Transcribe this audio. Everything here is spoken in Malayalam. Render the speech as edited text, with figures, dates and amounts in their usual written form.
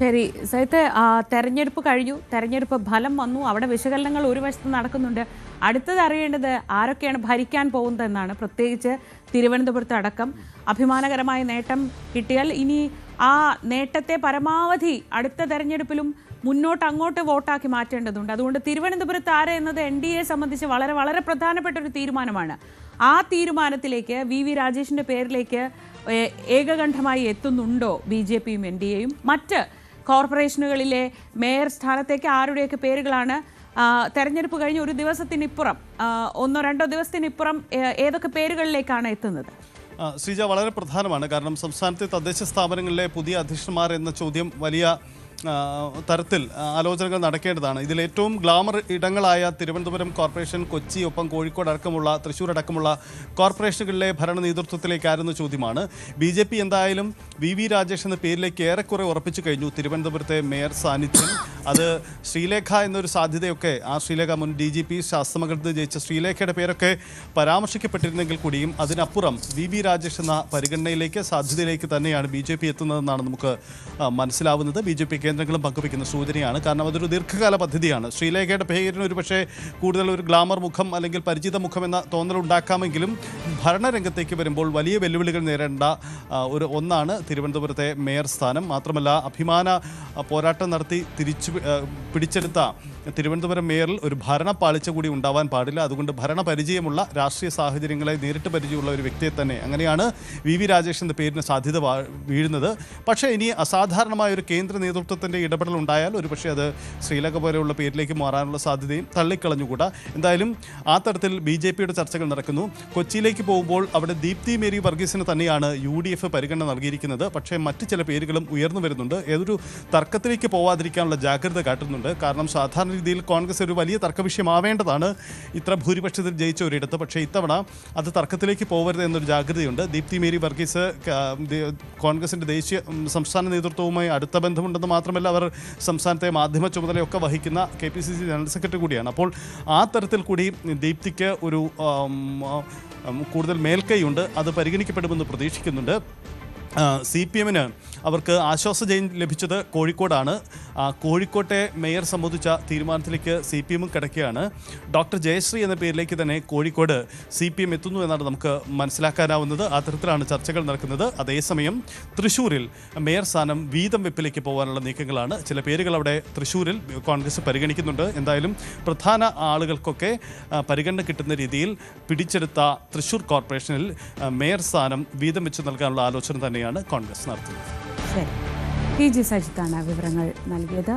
ശരി സൈത്തെ, തെരഞ്ഞെടുപ്പ് കഴിഞ്ഞു, തെരഞ്ഞെടുപ്പ് ഫലം വന്നു, അവിടെ വിശകലനങ്ങൾ ഒരു വശത്ത് നടക്കുന്നുണ്ട്. അടുത്തത് അറിയേണ്ടത് ആരൊക്കെയാണ് ഭരിക്കാൻ പോകുന്നതെന്നാണ്. പ്രത്യേകിച്ച് തിരുവനന്തപുരത്ത് അടക്കം അഭിമാനകരമായ നേട്ടം കിട്ടിയാൽ ഇനി ആ നേട്ടത്തെ പരമാവധി അടുത്ത തെരഞ്ഞെടുപ്പിലും അങ്ങോട്ട് വോട്ടാക്കി മാറ്റേണ്ടതുണ്ട്. അതുകൊണ്ട് തിരുവനന്തപുരത്ത് ആര് എന്നത് NDA സംബന്ധിച്ച് വളരെ വളരെ പ്രധാനപ്പെട്ട ഒരു തീരുമാനമാണ്. ആ തീരുമാനത്തിലേക്ക് VV രാജേഷിൻ്റെ പേരിലേക്ക് ഏകകണ്ഠമായി എത്തുന്നുണ്ടോ BJPയും NDAയും? മറ്റ് കോർപ്പറേഷനുകളിലെ മേയർ സ്ഥാനത്തേക്ക് ആരുടെയൊക്കെ പേരുകളാണ് തെരഞ്ഞെടുപ്പ് കഴിഞ്ഞ് ഒരു ദിവസത്തിനിപ്പുറം, ഒന്നോ രണ്ടോ ദിവസത്തിനിപ്പുറം ഏതൊക്കെ പേരുകളിലേക്കാണ് എത്തുന്നത്? ശ്രീജ, വളരെ പ്രധാനമാണ്. കാരണം സംസ്ഥാനത്തെ തദ്ദേശ സ്ഥാപനങ്ങളിലെ പുതിയ അധ്യക്ഷന്മാർ എന്ന ചോദ്യം വലിയ തരത്തിൽ ആലോചനകൾ നടക്കേണ്ടതാണ്. ഇതിൽ ഏറ്റവും ഗ്ലാമർ ഇടങ്ങളായ തിരുവനന്തപുരം കോർപ്പറേഷൻ, കൊച്ചി, ഒപ്പം കോഴിക്കോട് അടക്കമുള്ള തൃശ്ശൂർ അടക്കമുള്ള കോർപ്പറേഷനുകളിലെ ഭരണ നേതൃത്വത്തിലേക്കായിരുന്ന ചോദ്യമാണ്. BJP എന്തായാലും VV രാജേഷ് എന്ന പേരിലേക്ക് ഏറെക്കുറെ ഉറപ്പിച്ചു കഴിഞ്ഞു തിരുവനന്തപുരത്തെ മേയർ സാന്നിധ്യം. അത് ശ്രീലേഖ എന്നൊരു സാധ്യതയൊക്കെ, ആ ശ്രീലേഖ മുൻ DGP ശാസ്ത്രമംഗലത്ത് ജയിച്ച ശ്രീലേഖയുടെ പേരൊക്കെ പരാമർശിക്കപ്പെട്ടിരുന്നെങ്കിൽ കൂടിയും അതിനപ്പുറം VV രാജേഷ് എന്ന പരിഗണനയിലേക്ക്, സാധ്യതയിലേക്ക് തന്നെയാണ് BJP എത്തുന്നതെന്നാണ് നമുക്ക് മനസ്സിലാവുന്നത്. BJP കേന്ദ്രങ്ങളും പങ്കുവയ്ക്കുന്ന സൂചനയാണ്. കാരണം അതൊരു ദീർഘകാല പദ്ധതിയാണ്. ശ്രീലേഖയുടെ പേരിന് ഒരു പക്ഷേ കൂടുതൽ ഒരു ഗ്ലാമർ മുഖം അല്ലെങ്കിൽ പരിചിത മുഖം എന്ന തോന്നലുണ്ടാക്കാമെങ്കിലും ഭരണരംഗത്തേക്ക് വരുമ്പോൾ വലിയ വെല്ലുവിളികൾ നേരിടേണ്ട ഒന്നാണ് തിരുവനന്തപുരത്തെ മേയർ സ്ഥാനം. മാത്രമല്ല, അഭിമാന പോരാട്ടം നടത്തി പിടിച്ചെടുത്ത തിരുവനന്തപുരം മേയറിൽ ഒരു ഭരണപ്പാളിച്ച കൂടി ഉണ്ടാവാൻ പാടില്ല. അതുകൊണ്ട് ഭരണപരിചയമുള്ള, രാഷ്ട്രീയ സാഹചര്യങ്ങളെ നേരിട്ട് പരിചയമുള്ള ഒരു വ്യക്തിയെ തന്നെ, അങ്ങനെയാണ് VV രാജേഷ് എന്ന പേരിന് സാധ്യത വീഴുന്നത്. പക്ഷേ ഇനി അസാധാരണമായ ഒരു കേന്ദ്ര നേതൃത്വത്തിൻ്റെ ഇടപെടൽ ഉണ്ടായാൽ ഒരു പക്ഷേ അത് ശ്രീലേഖ പോലെയുള്ള പേരിലേക്ക് മാറാനുള്ള സാധ്യതയും തള്ളിക്കളഞ്ഞുകൂടാ. എന്തായാലും ആ തരത്തിൽ BJPയുടെ ചർച്ചകൾ നടക്കുന്നു. കൊച്ചിയിലേക്ക് പോകുമ്പോൾ അവിടെ ദീപ്തി മേരി വർഗീസിന് തന്നെയാണ് UDF പരിഗണന നൽകിയിരിക്കുന്നത്. പക്ഷേ മറ്റ് ചില പേരുകളും ഉയർന്നു വരുന്നുണ്ട്. ഏതൊരു തർക്കത്തിലേക്ക് പോവാതിരിക്കാനുള്ള ജാഗ്രത കാട്ടുന്നുണ്ട്. കാരണം സാധാരണ രീതിയിൽ കോൺഗ്രസ് ഒരു വലിയ തർക്കവിഷയമാവേണ്ടതാണ് ഇത്ര ഭൂരിപക്ഷത്തിൽ ജയിച്ച ഒരിടത്ത്. പക്ഷേ ഇത്തവണ അത് തർക്കത്തിലേക്ക് പോകരുത് എന്നൊരു ജാഗ്രതയുണ്ട്. ദീപ്തി മേരി വർഗീസ് കോൺഗ്രസിൻ്റെ സംസ്ഥാന നേതൃത്വവുമായി അടുത്ത ബന്ധമുണ്ടെന്ന് മാത്രമല്ല, അവർ സംസ്ഥാനത്തെ മാധ്യമ ചുമതലയൊക്കെ വഹിക്കുന്ന KPCC ജനറൽ സെക്രട്ടറി കൂടിയാണ്. അപ്പോൾ ആ തരത്തിൽ കൂടി ദീപ്തിക്ക് ഒരു കൂടുതൽ മേൽക്കൈയുണ്ട്. അത് പരിഗണിക്കപ്പെടുമെന്ന് പ്രതീക്ഷിക്കുന്നുണ്ട്. CPMന് അവർക്ക് ആശ്വാസജയം ലഭിച്ചത് കോഴിക്കോടാണ്. കോഴിക്കോട്ടെ മേയർ സംബന്ധിച്ച തീരുമാനത്തിലേക്ക് CPM കിടക്കുകയാണ്. ഡോക്ടർ ജയശ്രീ എന്ന പേരിലേക്ക് തന്നെ കോഴിക്കോട് CPM എത്തുന്നു എന്നാണ് നമുക്ക് മനസ്സിലാക്കാനാവുന്നത്. ആ തരത്തിലാണ് ചർച്ചകൾ നടക്കുന്നത്. അതേസമയം തൃശ്ശൂരിൽ മേയർ സ്ഥാനം വീതം വെപ്പിലേക്ക് പോകാനുള്ള നീക്കങ്ങളാണ്. ചില പേരുകൾ അവിടെ തൃശ്ശൂരിൽ കോൺഗ്രസ് പരിഗണിക്കുന്നുണ്ട്. എന്തായാലും പ്രധാന ആളുകൾക്കൊക്കെ പരിഗണന കിട്ടുന്ന രീതിയിൽ പിടിച്ചെടുത്ത തൃശ്ശൂർ കോർപ്പറേഷനിൽ മേയർ സ്ഥാനം വീതം വെച്ച് നൽകാനുള്ള ആലോചന തന്നെയാണ് കോൺഗ്രസ് നടത്തുന്നത്. ശരി, PG സജിത്താണ് വിവരങ്ങൾ നൽകിയത്.